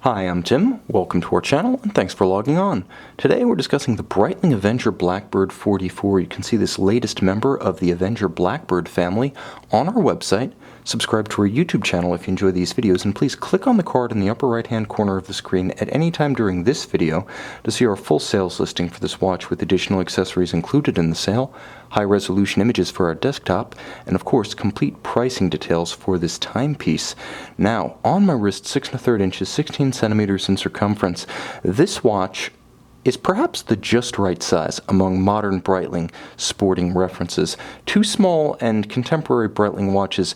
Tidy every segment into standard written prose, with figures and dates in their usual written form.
Hi, I'm Tim. Welcome to our channel, and thanks for logging on. Today we're discussing the Breitling Avenger Blackbird 44. You can see this latest member of the Avenger Blackbird family on our website. Subscribe to our YouTube channel if you enjoy these videos, and please click on the card in the upper right-hand corner of the screen at any time during this video to see our full sales listing for this watch with additional accessories included in the sale, high-resolution images for our desktop, and of course complete pricing details for this timepiece. Now, on my wrist, 6 1/3 inches, 16 centimeters in circumference, this watch is perhaps the just right size among modern Breitling sporting references. Too small and contemporary Breitling watches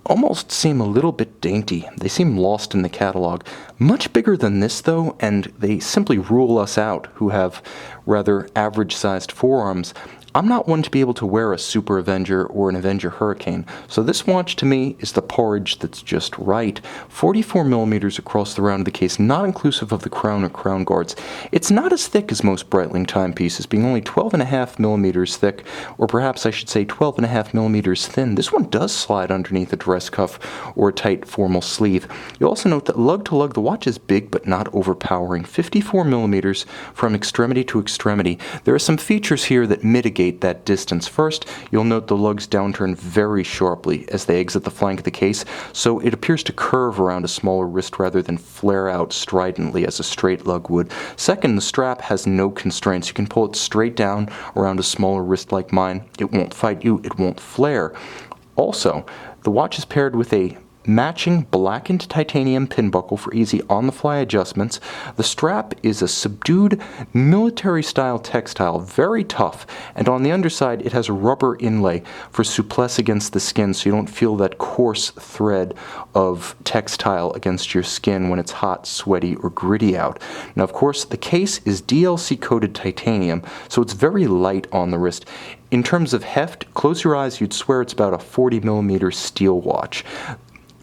almost seem a little bit dainty. They seem lost in the catalog. Much bigger than this though, and they simply rule us out who have rather average-sized forearms. I'm not one to be able to wear a Super Avenger or an Avenger Hurricane, so this watch to me is the porridge that's just right. 44 millimeters across the round of the case, not inclusive of the crown or crown guards. It's not as thick as most Breitling timepieces, being only 12.5 millimeters thick, or perhaps I should say 12.5 millimeters thin. This one does slide underneath a dress cuff or a tight formal sleeve. You'll also note that lug to lug, the watch is big but not overpowering. 54 millimeters from extremity to extremity. There are some features here that mitigate that distance. First, you'll note the lugs downturn very sharply as they exit the flank of the case, so it appears to curve around a smaller wrist rather than flare out stridently as a straight lug would. Second, the strap has no constraints. You can pull it straight down around a smaller wrist like mine. It won't fight you, it won't flare. Also, the watch is paired with a matching blackened titanium pin buckle for easy on-the-fly adjustments. The strap is a subdued military-style textile, very tough, and on the underside it has a rubber inlay for souplesse against the skin so you don't feel that coarse thread of textile against your skin when it's hot, sweaty, or gritty out. Now, of course, the case is DLC-coated titanium, so it's very light on the wrist. In terms of heft, close your eyes, you'd swear it's about a 40 millimeter steel watch.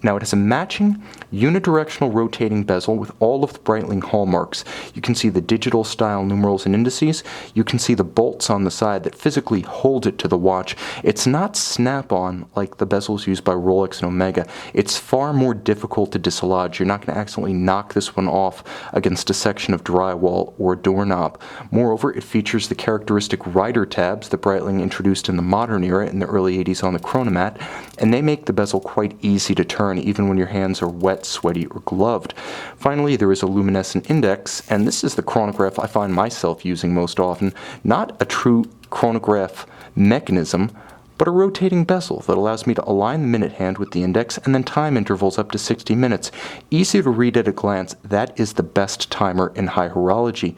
Now, it has a matching uni-directional rotating bezel with all of the Breitling hallmarks. You can see the digital style numerals and indices. You can see the bolts on the side that physically hold it to the watch. It's not snap-on like the bezels used by Rolex and Omega. It's far more difficult to dislodge. You're not going to accidentally knock this one off against a section of drywall or doorknob. Moreover, it features the characteristic rider tabs that Breitling introduced in the modern era in the early 80s on the chronomat, and they make the bezel quite easy to turn even when your hands are wet, sweaty, or gloved. Finally, there is a Luminescent Index, and this is the chronograph I find myself using most often. Not a true chronograph mechanism, but a rotating bezel that allows me to align the minute hand with the index and then time intervals up to 60 minutes. Easy to read at a glance, that is the best timer in high horology.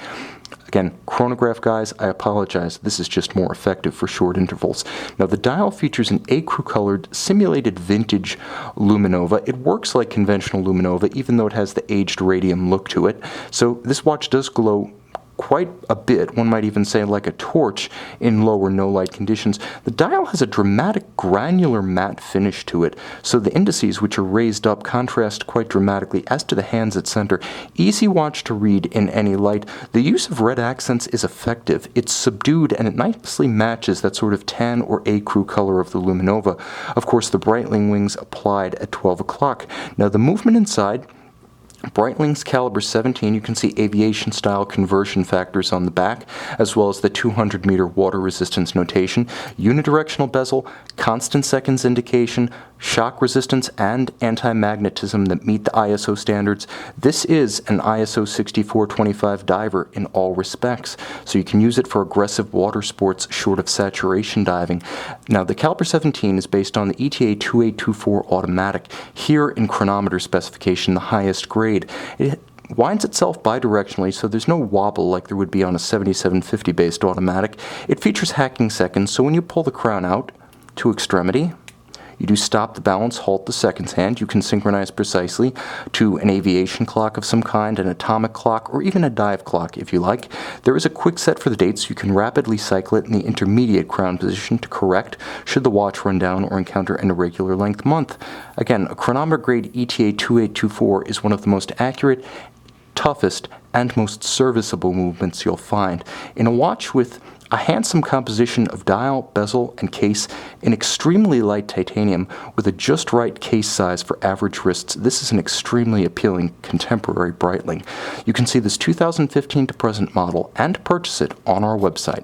Again, chronograph guys, I apologize, this is just more effective for short intervals. Now, the dial features an ecru-colored simulated vintage luminova. It works like conventional luminova, even though it has the aged radium look to it. So this watch does glow quite a bit, one might even say like a torch in low or no light conditions. The dial has a dramatic granular matte finish to it, so the indices, which are raised up, contrast quite dramatically, as to the hands at center. Easy watch to read in any light. The use of red accents is effective. It's subdued and it nicely matches that sort of tan or ecru color of the luminova. Of course, the Breitling wings applied at 12 o'clock. Now, the movement inside, Breitling's caliber 17, you can see aviation-style conversion factors on the back, as well as the 200-meter water resistance notation, unidirectional bezel, constant seconds indication, shock resistance, and anti-magnetism that meet the ISO standards. This is an ISO 6425 diver in all respects, so you can use it for aggressive water sports short of saturation diving. Now, the caliber 17 is based on the ETA 2824 automatic, here in chronometer specification, the highest grade. It winds itself bidirectionally, so there's no wobble like there would be on a 7750 based automatic. It features hacking seconds, so when you pull the crown out to extremity, you do stop the balance, halt the seconds hand. You can synchronize precisely to an aviation clock of some kind, an atomic clock, or even a dive clock if you like. There is a quick set for the date, so you can rapidly cycle it in the intermediate crown position to correct should the watch run down or encounter an irregular length month. Again, a chronometer grade ETA 2824 is one of the most accurate, toughest, and most serviceable movements you'll find. In a watch with A handsome composition of dial, bezel, and case in extremely light titanium with a just right case size for average wrists. This is an extremely appealing contemporary Breitling. You can see this 2015 to present model and purchase it on our website.